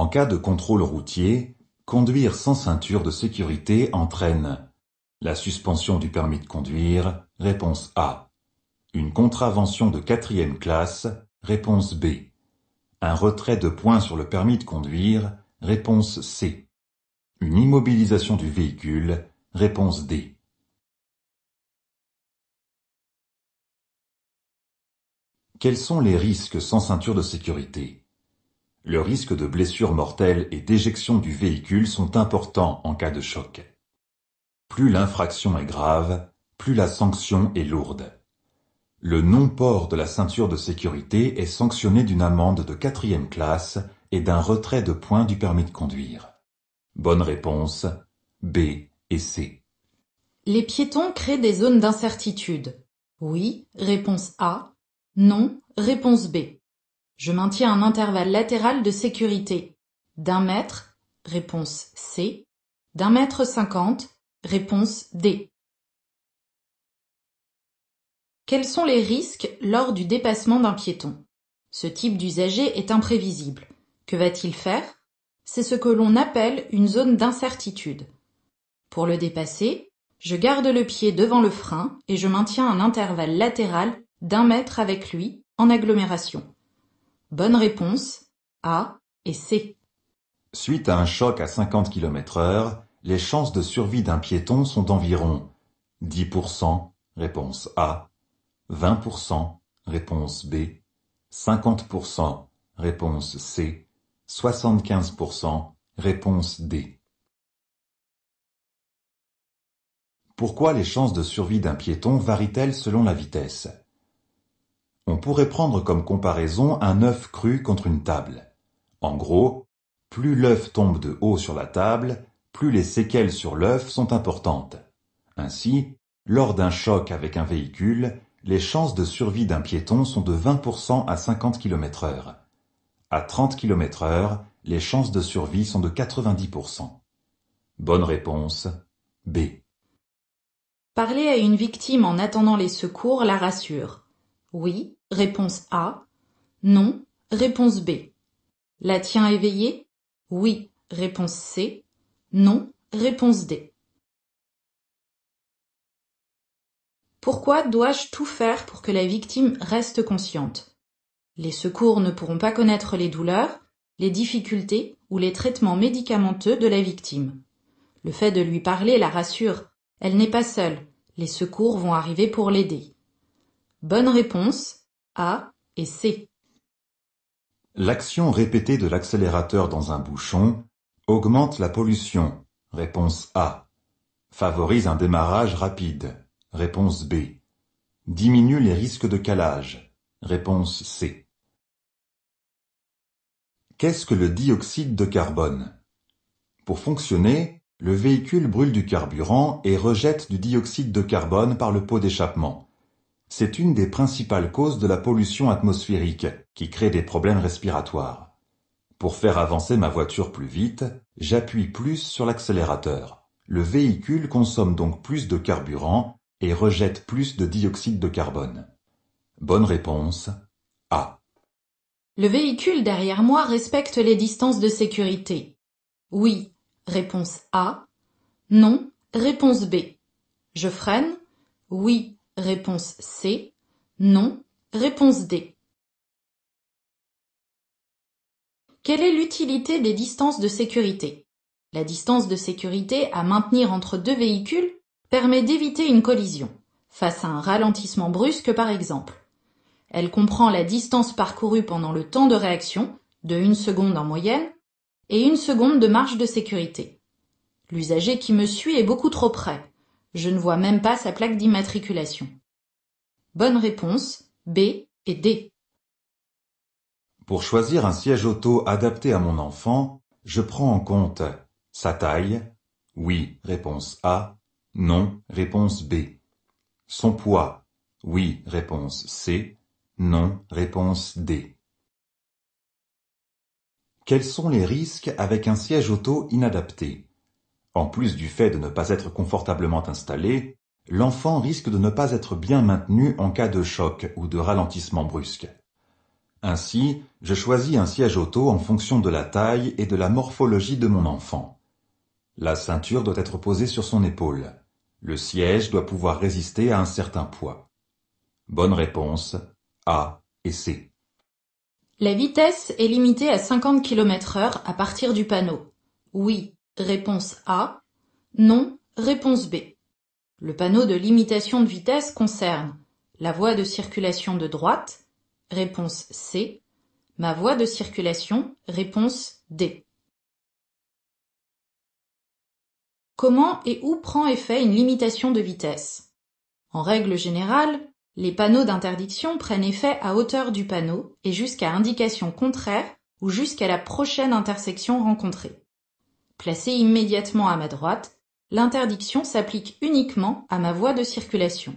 En cas de contrôle routier, conduire sans ceinture de sécurité entraîne la suspension du permis de conduire, réponse A. Une contravention de 4e classe, réponse B. Un retrait de points sur le permis de conduire, réponse C. Une immobilisation du véhicule, réponse D. Quels sont les risques sans ceinture de sécurité? Le risque de blessure mortelle et d'éjection du véhicule sont importants en cas de choc. Plus l'infraction est grave, plus la sanction est lourde. Le non-port de la ceinture de sécurité est sanctionné d'une amende de 4e classe et d'un retrait de points du permis de conduire. Bonne réponse, B et C. Les piétons créent des zones d'incertitude. Oui, réponse A. Non, réponse B. Je maintiens un intervalle latéral de sécurité d'1 mètre, réponse C. d'1,50 m, réponse D. Quels sont les risques lors du dépassement d'un piéton? Ce type d'usager est imprévisible. Que va-t-il faire? C'est ce que l'on appelle une zone d'incertitude. Pour le dépasser, je garde le pied devant le frein et je maintiens un intervalle latéral d'1 mètre avec lui en agglomération. Bonne réponse, A et C. Suite à un choc à 50 km/h, les chances de survie d'un piéton sont d'environ 10%, réponse A, 20%, réponse B, 50%, réponse C, 75%, réponse D. Pourquoi les chances de survie d'un piéton varient-elles selon la vitesse? On pourrait prendre comme comparaison un œuf cru contre une table. En gros, plus l'œuf tombe de haut sur la table, plus les séquelles sur l'œuf sont importantes. Ainsi, lors d'un choc avec un véhicule, les chances de survie d'un piéton sont de 20% à 50 km/h. À 30 km/h, les chances de survie sont de 90%. Bonne réponse, B. Parler à une victime en attendant les secours la rassure. Oui, réponse A. Non, réponse B. La tient éveillée? Oui, réponse C. Non, réponse D. Pourquoi dois-je tout faire pour que la victime reste consciente? Les secours ne pourront pas connaître les douleurs, les difficultés ou les traitements médicamenteux de la victime. Le fait de lui parler la rassure. Elle n'est pas seule. Les secours vont arriver pour l'aider. Bonne réponse, A et C. L'action répétée de l'accélérateur dans un bouchon augmente la pollution, réponse A. Favorise un démarrage rapide, réponse B. Diminue les risques de calage, réponse C. Qu'est-ce que le dioxyde de carbone? Pour fonctionner, le véhicule brûle du carburant et rejette du dioxyde de carbone par le pot d'échappement. C'est une des principales causes de la pollution atmosphérique qui crée des problèmes respiratoires. Pour faire avancer ma voiture plus vite, j'appuie plus sur l'accélérateur. Le véhicule consomme donc plus de carburant et rejette plus de dioxyde de carbone. Bonne réponse, A. Le véhicule derrière moi respecte les distances de sécurité. Oui, réponse A. Non, réponse B. Je freine? Oui, réponse C. Non, réponse D. Quelle est l'utilité des distances de sécurité? La distance de sécurité à maintenir entre deux véhicules permet d'éviter une collision, face à un ralentissement brusque par exemple. Elle comprend la distance parcourue pendant le temps de réaction, de 1 seconde en moyenne, et 1 seconde de marge de sécurité. L'usager qui me suit est beaucoup trop près. Je ne vois même pas sa plaque d'immatriculation. Bonne réponse, B et D. Pour choisir un siège auto adapté à mon enfant, je prends en compte sa taille, oui, réponse A, non, réponse B. Son poids, oui, réponse C, non, réponse D. Quels sont les risques avec un siège auto inadapté? En plus du fait de ne pas être confortablement installé, l'enfant risque de ne pas être bien maintenu en cas de choc ou de ralentissement brusque. Ainsi, je choisis un siège auto en fonction de la taille et de la morphologie de mon enfant. La ceinture doit être posée sur son épaule. Le siège doit pouvoir résister à un certain poids. Bonne réponse A et C. La vitesse est limitée à 50 km/h à partir du panneau. Oui, réponse A. Non, réponse B. Le panneau de limitation de vitesse concerne la voie de circulation de droite, réponse C. Ma voie de circulation, réponse D. Comment et où prend effet une limitation de vitesse? En règle générale, les panneaux d'interdiction prennent effet à hauteur du panneau et jusqu'à indication contraire ou jusqu'à la prochaine intersection rencontrée. Placée immédiatement à ma droite, l'interdiction s'applique uniquement à ma voie de circulation.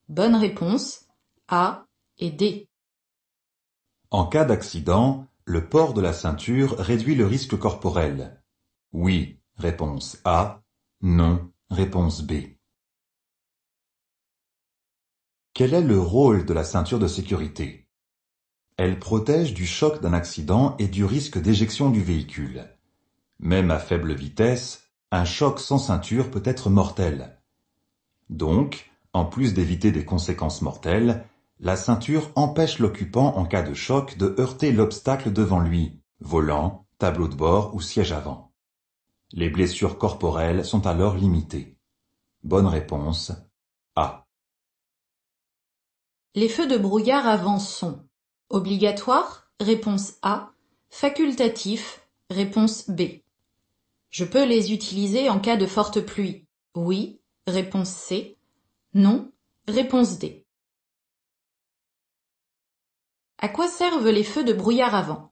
Bonne réponse A et D. En cas d'accident, le port de la ceinture réduit le risque corporel. Oui, réponse A. Non, réponse B. Quel est le rôle de la ceinture de sécurité? Elle protège du choc d'un accident et du risque d'éjection du véhicule. Même à faible vitesse, un choc sans ceinture peut être mortel. Donc, en plus d'éviter des conséquences mortelles, la ceinture empêche l'occupant en cas de choc de heurter l'obstacle devant lui, volant, tableau de bord ou siège avant. Les blessures corporelles sont alors limitées. Bonne réponse A. Les feux de brouillard avant sont obligatoires, réponse A, facultatif, réponse B. Je peux les utiliser en cas de forte pluie. Oui, réponse C. Non, réponse D. À quoi servent les feux de brouillard avant?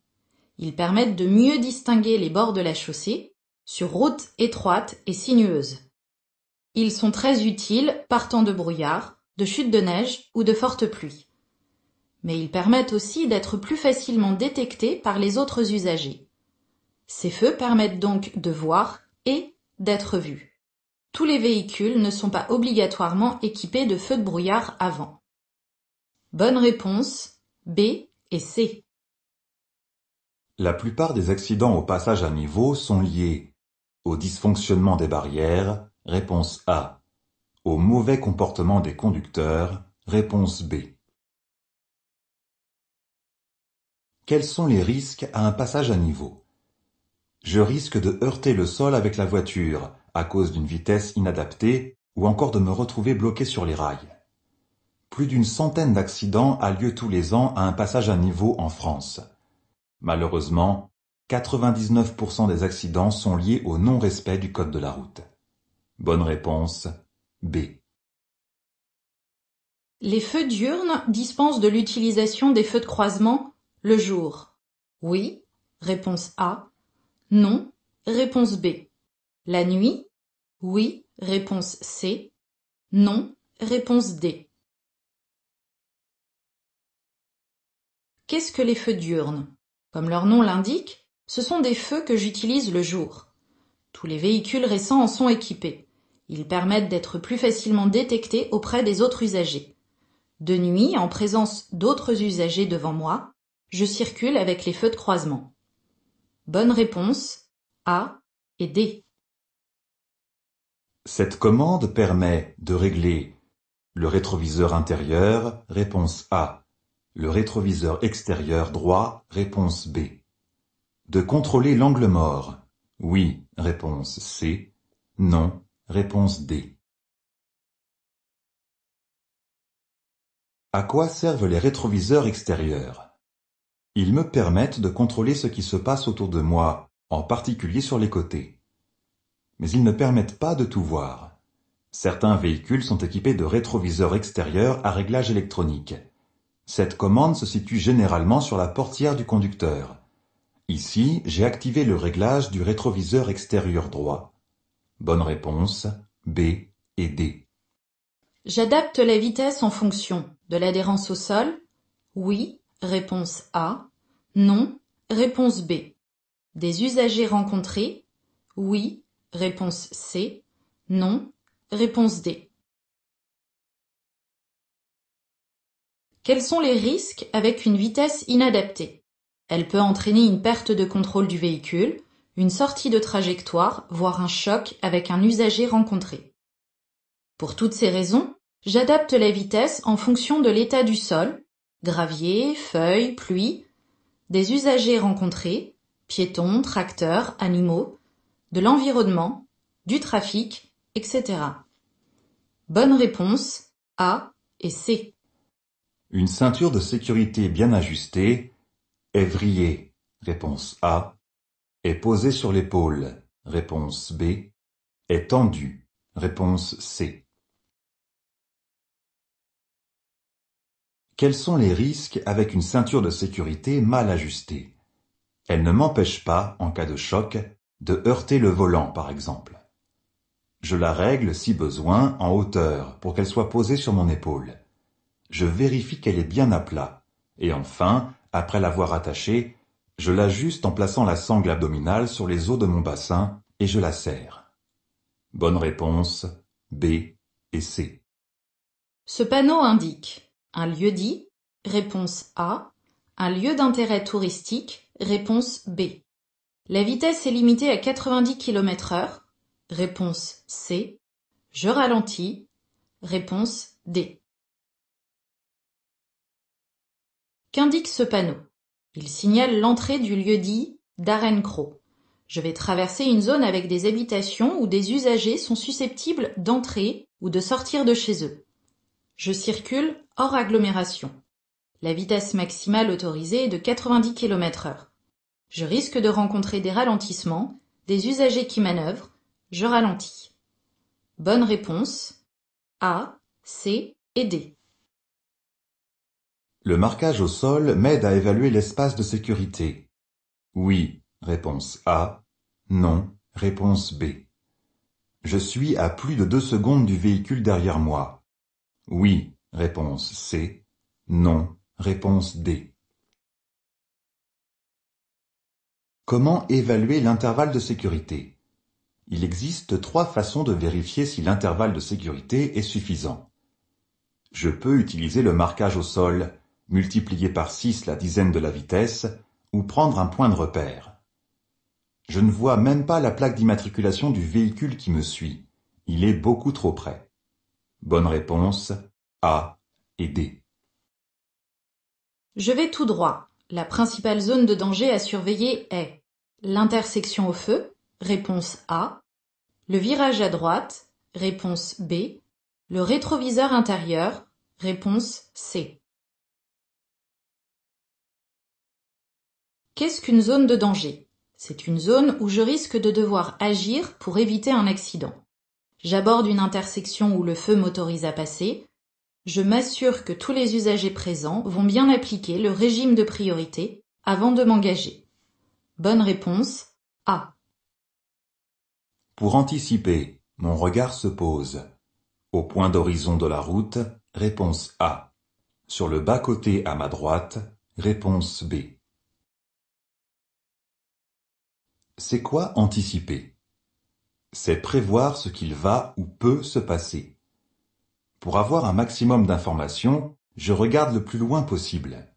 Ils permettent de mieux distinguer les bords de la chaussée sur routes étroites et sinueuses. Ils sont très utiles partant de brouillard, de chutes de neige ou de fortes pluies. Mais ils permettent aussi d'être plus facilement détectés par les autres usagers. Ces feux permettent donc de voir et d'être vus. Tous les véhicules ne sont pas obligatoirement équipés de feux de brouillard avant. Bonne réponse B et C. La plupart des accidents au passage à niveau sont liés au dysfonctionnement des barrières, réponse A, au mauvais comportement des conducteurs, réponse B. Quels sont les risques à un passage à niveau? Je risque de heurter le sol avec la voiture à cause d'une vitesse inadaptée ou encore de me retrouver bloqué sur les rails. Plus d'une centaine d'accidents a lieu tous les ans à un passage à niveau en France. Malheureusement, 99% des accidents sont liés au non-respect du code de la route. Bonne réponse B. Les feux diurnes dispensent de l'utilisation des feux de croisement le jour. Oui, réponse A. Non, réponse B. La nuit? Oui, réponse C. Non, réponse D. Qu'est-ce que les feux diurnes? Comme leur nom l'indique, ce sont des feux que j'utilise le jour. Tous les véhicules récents en sont équipés. Ils permettent d'être plus facilement détectés auprès des autres usagers. De nuit, en présence d'autres usagers devant moi, je circule avec les feux de croisement. Bonne réponse A et D. Cette commande permet de régler le rétroviseur intérieur, réponse A. Le rétroviseur extérieur droit, réponse B. De contrôler l'angle mort. Oui, réponse C. Non, réponse D. À quoi servent les rétroviseurs extérieurs? Ils me permettent de contrôler ce qui se passe autour de moi, en particulier sur les côtés. Mais ils ne permettent pas de tout voir. Certains véhicules sont équipés de rétroviseurs extérieurs à réglage électronique. Cette commande se situe généralement sur la portière du conducteur. Ici, j'ai activé le réglage du rétroviseur extérieur droit. Bonne réponse B et D. J'adapte la vitesse en fonction de l'adhérence au sol. Oui, réponse A. Non, réponse B. Des usagers rencontrés. Oui, réponse C. Non, réponse D. Quels sont les risques avec une vitesse inadaptée? Elle peut entraîner une perte de contrôle du véhicule, une sortie de trajectoire, voire un choc avec un usager rencontré. Pour toutes ces raisons, j'adapte la vitesse en fonction de l'état du sol, gravier, feuilles, pluie, des usagers rencontrés, piétons, tracteurs, animaux, de l'environnement, du trafic, etc. Bonne réponse A et C. Une ceinture de sécurité bien ajustée est vrillée, réponse A, est posée sur l'épaule, réponse B, est tendue, réponse C. Quels sont les risques avec une ceinture de sécurité mal ajustée? Elle ne m'empêche pas, en cas de choc, de heurter le volant, par exemple. Je la règle, si besoin, en hauteur, pour qu'elle soit posée sur mon épaule. Je vérifie qu'elle est bien à plat. Et enfin, après l'avoir attachée, je l'ajuste en plaçant la sangle abdominale sur les os de mon bassin et je la serre. Bonne réponse, B et C. Ce panneau indique un lieu-dit, réponse A, un lieu d'intérêt touristique, réponse B. La vitesse est limitée à 90 km/h, réponse C. Je ralentis, réponse D. Qu'indique ce panneau? Il signale l'entrée du lieu-dit d'Arencro. Je vais traverser une zone avec des habitations où des usagers sont susceptibles d'entrer ou de sortir de chez eux. Je circule hors agglomération. La vitesse maximale autorisée est de 90 km/h. Je risque de rencontrer des ralentissements, des usagers qui manœuvrent. Je ralentis. Bonne réponse A, C et D. Le marquage au sol m'aide à évaluer l'espace de sécurité. Oui, réponse A. Non, réponse B. Je suis à plus de 2 secondes du véhicule derrière moi. Oui, réponse C. Non, réponse D. Comment évaluer l'intervalle de sécurité? Il existe 3 façons de vérifier si l'intervalle de sécurité est suffisant. Je peux utiliser le marquage au sol, multiplier par 6 la dizaine de la vitesse, ou prendre un point de repère. Je ne vois même pas la plaque d'immatriculation du véhicule qui me suit. Il est beaucoup trop près. Bonne réponse, A et D. Je vais tout droit. La principale zone de danger à surveiller est l'intersection au feu, réponse A, le virage à droite, réponse B, le rétroviseur intérieur, réponse C. Qu'est-ce qu'une zone de danger? C'est une zone où je risque de devoir agir pour éviter un accident. J'aborde une intersection où le feu m'autorise à passer. Je m'assure que tous les usagers présents vont bien appliquer le régime de priorité avant de m'engager. Bonne réponse A. Pour anticiper, mon regard se pose. Au point d'horizon de la route, réponse A. Sur le bas-côté à ma droite, réponse B. C'est quoi anticiper? C'est prévoir ce qu'il va ou peut se passer. Pour avoir un maximum d'informations, je regarde le plus loin possible.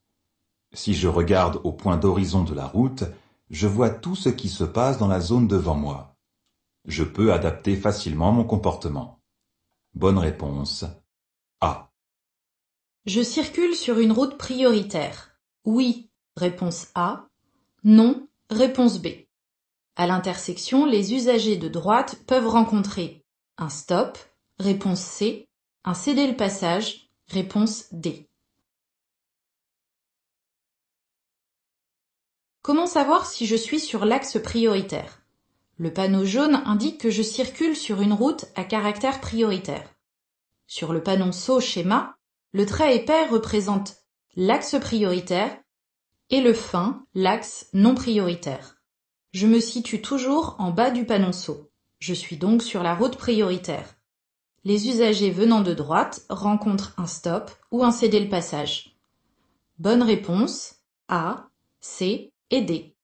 Si je regarde au point d'horizon de la route, je vois tout ce qui se passe dans la zone devant moi. Je peux adapter facilement mon comportement. Bonne réponse A. Je circule sur une route prioritaire. Oui, réponse A. Non, réponse B. À l'intersection, les usagers de droite peuvent rencontrer un stop, réponse C, un céder le passage, réponse D. Comment savoir si je suis sur l'axe prioritaire? Le panneau jaune indique que je circule sur une route à caractère prioritaire. Sur le panonceau schéma, le trait épais représente l'axe prioritaire et le fin, l'axe non prioritaire. Je me situe toujours en bas du panonceau. Je suis donc sur la route prioritaire. Les usagers venant de droite rencontrent un stop ou un céder le passage. Bonne réponse A, C et D.